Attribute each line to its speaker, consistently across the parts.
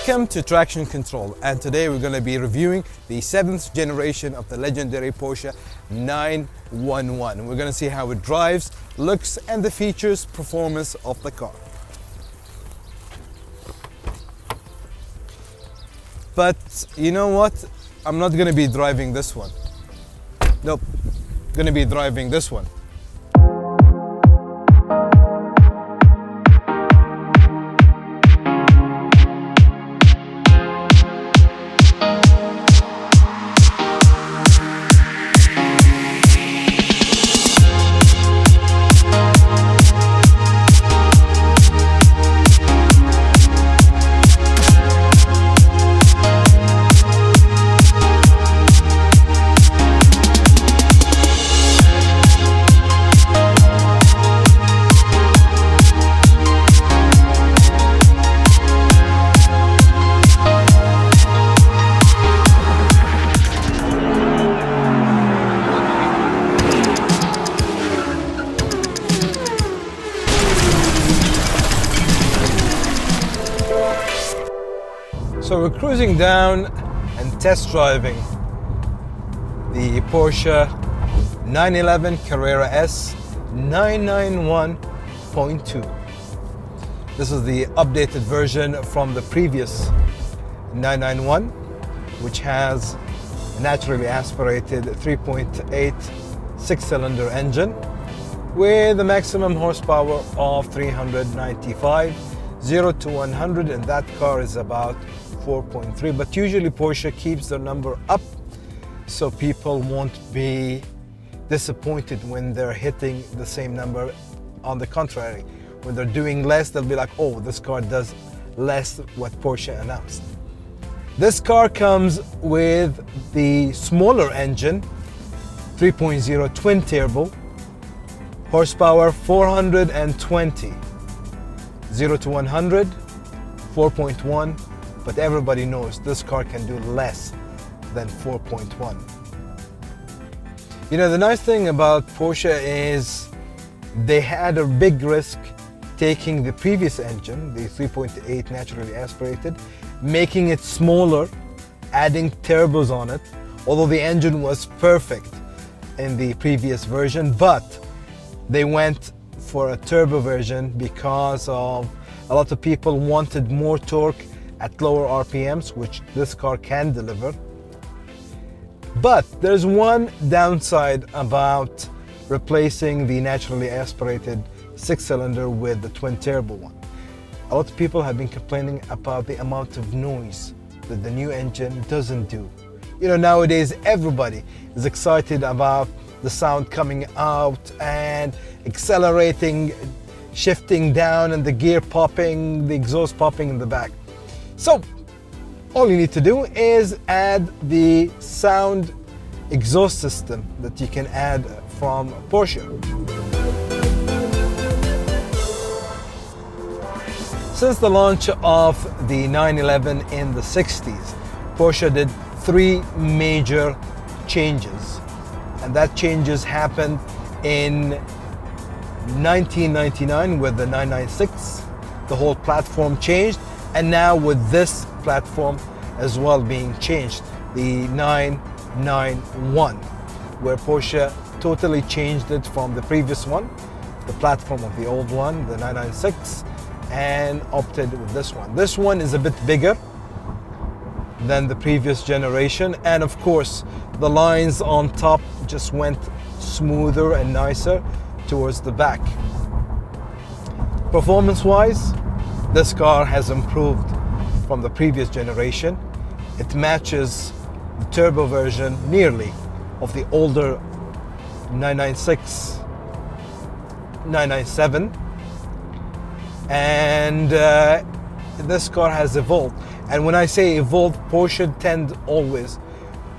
Speaker 1: Welcome to Traction Control, and today we're going to be reviewing the 7th generation of the legendary Porsche 911. We're going to see how it drives, looks, and the features, performance of the car. But you know what? I'm not going to be driving this one. Nope, I'm going to be driving this one. So we're cruising down and test driving the Porsche 911 Carrera S 991.2. This is the updated version from the previous 991, which has a naturally aspirated 3.8 six-cylinder engine with a maximum horsepower of 395, 0 to 100, and that car is about 4.3, but usually Porsche keeps their number up so people won't be disappointed when they're hitting the same number. On the contrary, when they're doing less, they'll be like, oh, this car does less what Porsche announced. This car comes with the smaller engine, 3.0 twin turbo, horsepower 420, 0 to 100, 4.1, but everybody knows this car can do less than 4.1. You know, the nice thing about Porsche is they had a big risk taking the previous engine, the 3.8 naturally aspirated, making it smaller, adding turbos on it, although the engine was perfect in the previous version, but they went for a turbo version because of a lot of people wanted more torque at lower RPMs, which this car can deliver. But there's one downside about replacing the naturally aspirated six-cylinder with the twin turbo one. A lot of people have been complaining about the amount of noise that the new engine doesn't do. You know, nowadays everybody is excited about the sound coming out and accelerating, shifting down, and the gear popping, the exhaust popping in the back. So all you need to do is add the sound exhaust system that you can add from Porsche. Since the launch of the 911 in the 60s, Porsche did 3 major changes, and that changes happened in 1999 with the 996. The whole platform changed, and now with this platform as well being changed, the 991, where Porsche totally changed it from the previous one, the platform of the old one, the 996, and opted with this one. This one is a bit bigger than the previous generation, and of course the lines on top just went smoother and nicer towards the back. Performance-wise, this car has improved from the previous generation. It matches the turbo version nearly of the older 996, 997, and this car has evolved. And when I say evolved, Porsche tend always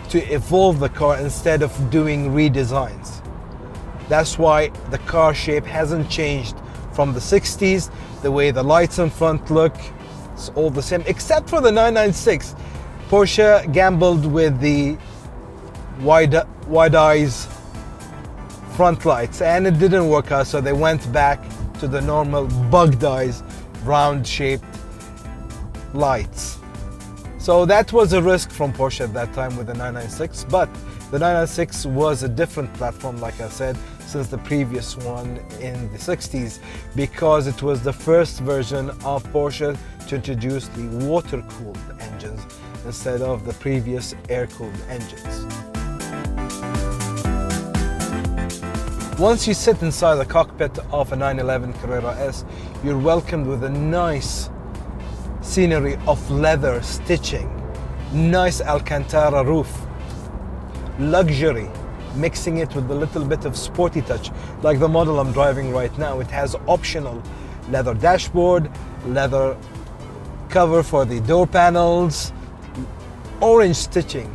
Speaker 1: to evolve the car instead of doing redesigns. That's why the car shape hasn't changed from the 60s. The way the lights in front look, it's all the same, except for the 996. Porsche gambled with the wide eyes front lights, and it didn't work out, so they went back to the normal bugged eyes, round shaped lights. So that was a risk from Porsche at that time with the 996, but the 996 was a different platform, like I said, since the previous one in the 60s, because it was the first version of Porsche to introduce the water-cooled engines instead of the previous air-cooled engines. Once you sit inside the cockpit of a 911 Carrera S, you're welcomed with a nice scenery of leather stitching, nice Alcantara roof, luxury, mixing it with a little bit of sporty touch, like the model I'm driving right now. It has optional leather dashboard, leather cover for the door panels, orange stitching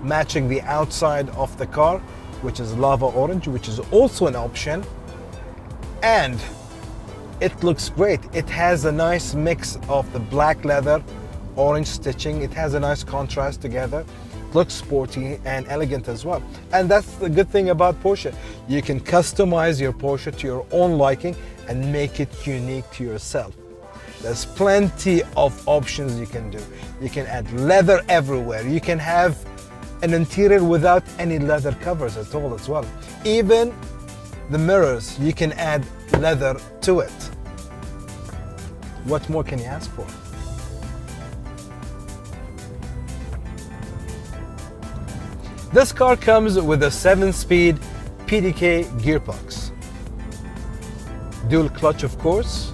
Speaker 1: matching the outside of the car, which is lava orange, which is also an option, and it looks great. It has a nice mix of the black leather, orange stitching. It has a nice contrast together. It looks sporty and elegant as well. And that's the good thing about Porsche. You can customize your Porsche to your own liking and make it unique to yourself. There's plenty of options you can do. You can add leather everywhere. You can have an interior without any leather covers at all as well. Even the mirrors, you can add leather to it. What more can you ask for? This car comes with a 7-speed PDK gearbox. Dual clutch, of course.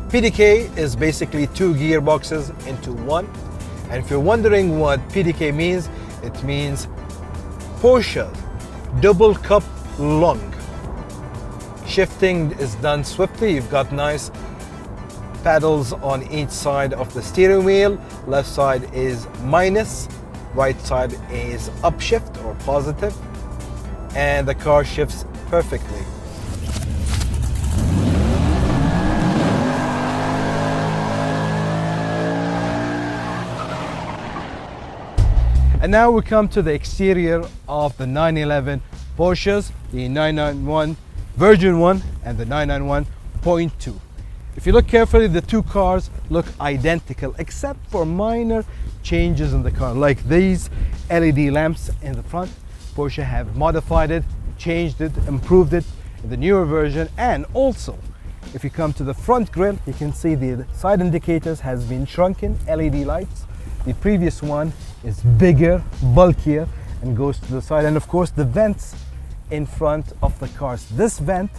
Speaker 1: PDK is basically 2 gearboxes into one. And if you're wondering what PDK means, it means Porsche double cup lung. Shifting is done swiftly. You've got nice paddles on each side of the steering wheel. Left side is minus, right side is upshift or positive, and the car shifts perfectly. And now we come to the exterior of the 911 Porsches, the 991 version 1 and the 991.2. If you look carefully, the two cars look identical except for minor changes in the car, like these LED lamps in the front. Porsche have modified it, changed it, improved it in the newer version. And also, if you come to the front grille, you can see the side indicators has been shrunken, LED lights. The previous one is bigger, bulkier, and goes to the side. And of course, the vents in front of the cars. This vent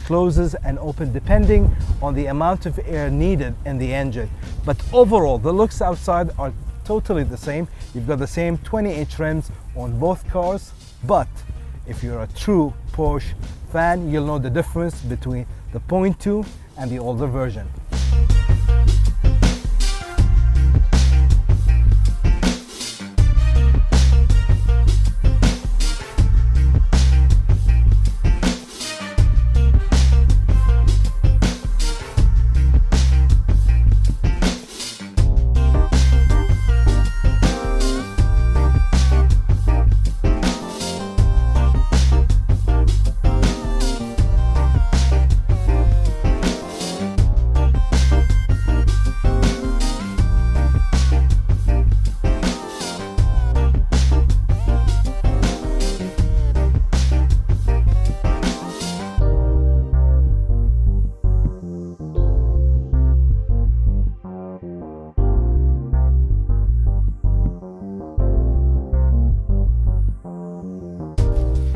Speaker 1: closes and opens depending on the amount of air needed in the engine. But overall, the looks outside are totally the same. You've got the same 20-inch rims on both cars. But if you're a true Porsche fan, you'll know the difference between the 0.2 and the older version.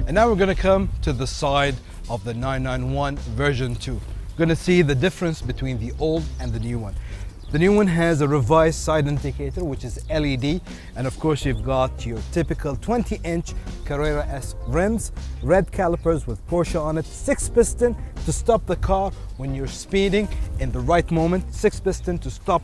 Speaker 1: And now we're going to come to the side of the 991 version 2. We're going to see the difference between the old and the new one. The new one has a revised side indicator, which is LED, and of course you've got your typical 20-inch Carrera S rims, red calipers with Porsche on it, 6-piston to stop the car when you're speeding in the right moment, 6-piston to stop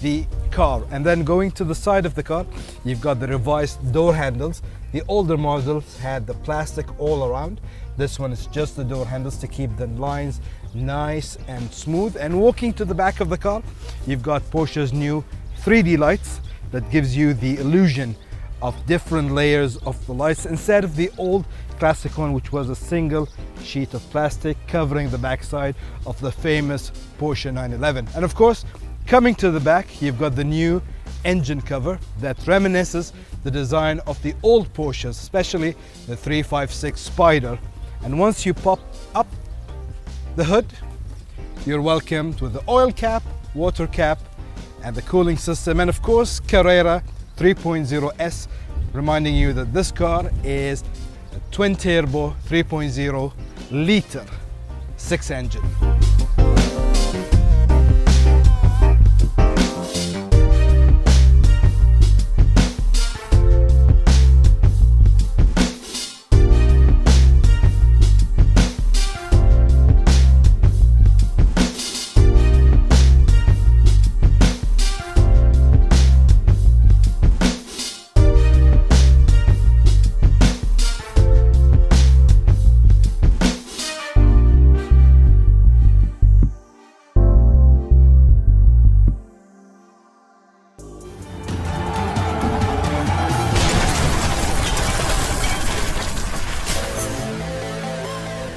Speaker 1: the car. And then going to the side of the car, you've got the revised door handles. The older models had the plastic all around. This one is just the door handles to keep the lines nice and smooth. And walking to the back of the car, you've got Porsche's new 3D lights that gives you the illusion of different layers of the lights instead of the old classic one, which was a single sheet of plastic covering the backside of the famous Porsche 911. And of course, coming to the back, you've got the new engine cover that reminisces the design of the old Porsches, especially the 356 Spider. And once you pop up the hood, you're welcomed with the oil cap, water cap, and the cooling system, and of course Carrera 3.0S, reminding you that this car is a twin turbo 3.0 liter 6 engine.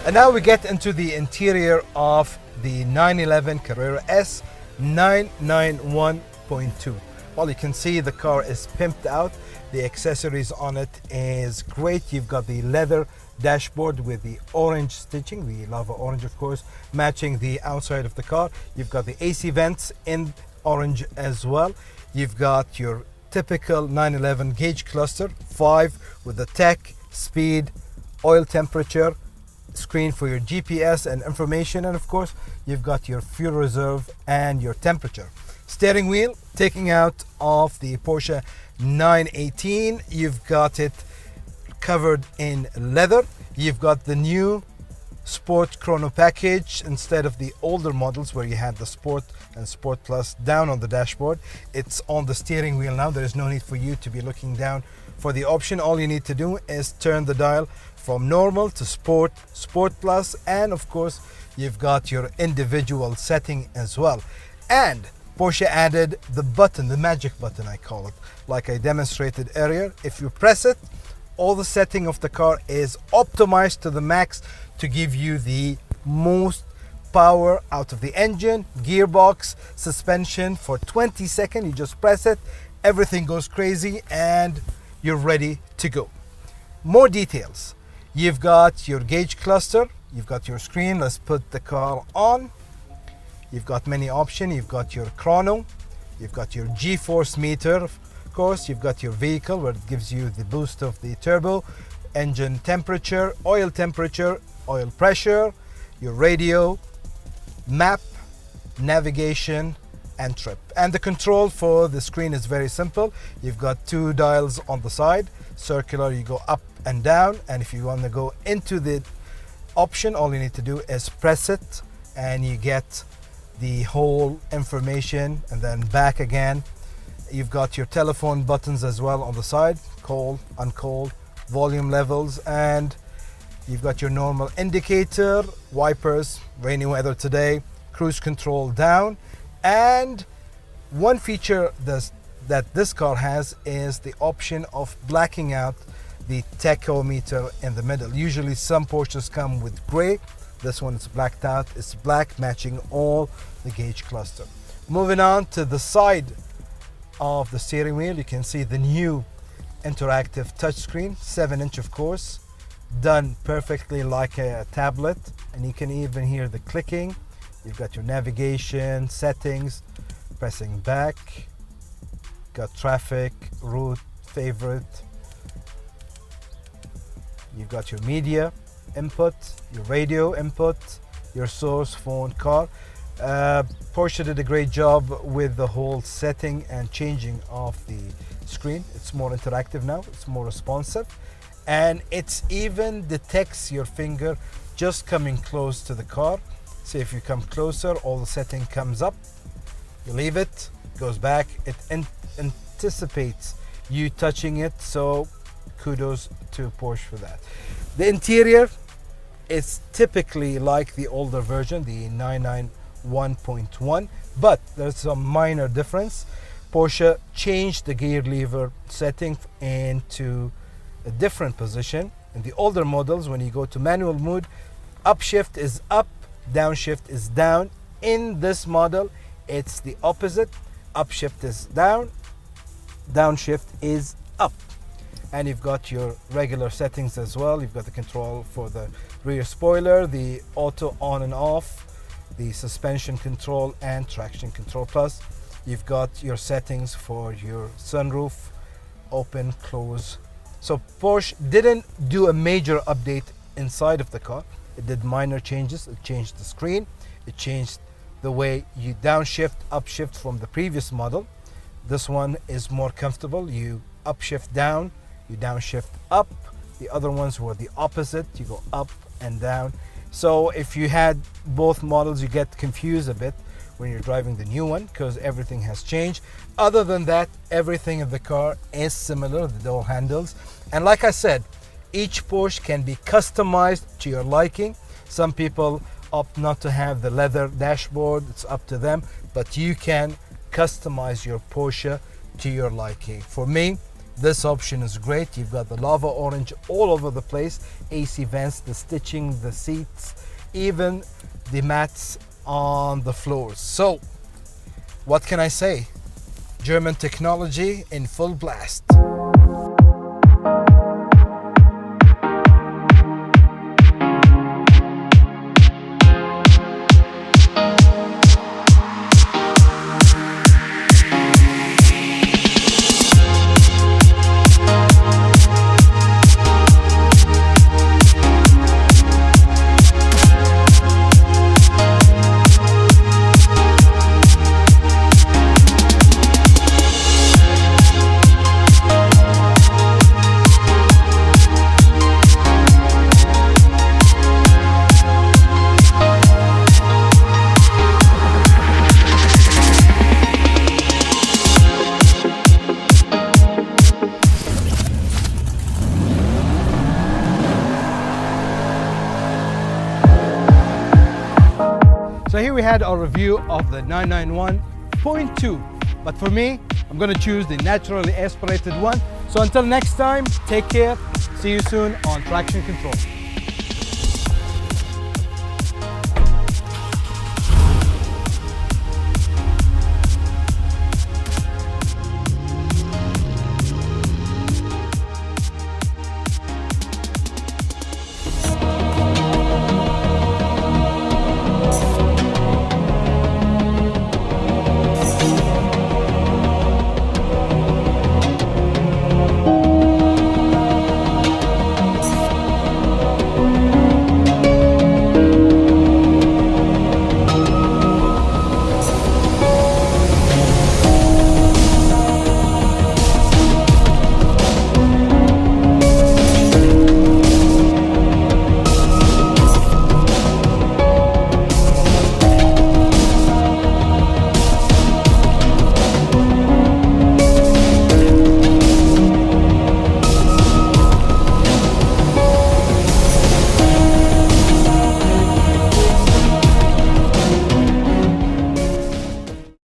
Speaker 1: And now we get into the interior of the 911 Carrera S 991.2. Well, you can see the car is pimped out. The accessories on it is great. You've got the leather dashboard with the orange stitching, the lava orange of course, matching the outside of the car. You've got the AC vents in orange as well. You've got your typical 911 gauge cluster, 5 with the tech, speed, oil temperature, screen for your GPS and information, and of course you've got your fuel reserve and your temperature. Steering wheel taking out of the Porsche 918, you've got it covered in leather. You've got the new Sport Chrono package instead of the older models where you had the Sport and Sport Plus down on the dashboard. It's on the steering wheel now. There is no need for you to be looking down for the option. All you need to do is turn the dial from normal to Sport, Sport Plus, and of course you've got your individual setting as well. And Porsche added the button, the magic button I call it, like I demonstrated earlier. If you press it, all the setting of the car is optimized to the max to give you the most power out of the engine, gearbox, suspension. For 20 seconds you just press it, everything goes crazy and you're ready to go. More details. You've got your gauge cluster, you've got your screen. Let's put the car on. You've got many options. You've got your chrono, you've got your G-force meter, of course, you've got your vehicle where it gives you the boost of the turbo, engine temperature, oil pressure, your radio, map, navigation, and trip. And the control for the screen is very simple. You've got 2 dials on the side, circular, you go up and down, and if you want to go into the option, all you need to do is press it and you get the whole information, and then back again. You've got your telephone buttons as well on the side, call, uncall, volume levels, and you've got your normal indicator, wipers, rainy weather today, cruise control down. And one feature that this car has is the option of blacking out the tachometer in the middle. Usually some Porsches come with gray. This one is blacked out. It's black, matching all the gauge cluster. Moving on to the side of the steering wheel, you can see the new interactive touchscreen, 7-inch of course, done perfectly like a tablet, and you can even hear the clicking. You've got your navigation, settings, pressing back, got traffic, route, favorite. You've got your media input, your radio input, your source, phone, car. Porsche did a great job with the whole setting and changing of the screen. It's more interactive now, it's more responsive, and it's even detects your finger just coming close to the car. So if you come closer, all the setting comes up. You leave it, goes back. It anticipates you touching it, so kudos to Porsche for that. The interior is typically like the older version, the 991.1, but there's some minor difference. Porsche changed the gear lever setting into a different position. In the older models, when you go to manual mode, upshift is up, downshift is down. In this model, it's the opposite. Upshift is down, downshift is up. And you've got your regular settings as well. You've got the control for the rear spoiler, the auto on and off, the suspension control and traction control. Plus you've got your settings for your sunroof, open, close. So Porsche didn't do a major update inside of the car. It did minor changes. It changed the screen, it changed the way you downshift, upshift from the previous model. This one is more comfortable. You upshift down, you downshift up. The other ones were the opposite. You go up and down. So if you had both models, you get confused a bit when you're driving the new one because everything has changed. Other than that, everything in the car is similar, the door handles. And like I said, each Porsche can be customized to your liking. Some people opt not to have the leather dashboard, it's up to them, but you can customize your Porsche to your liking. For me, this option is great. You've got the lava orange all over the place, AC vents, the stitching, the seats, even the mats on the floors. So what can I say? German technology in full blast. So here we had our review of the 991.2, but for me, I'm going to choose the naturally aspirated one. So until next time, take care. See you soon on Traction Control.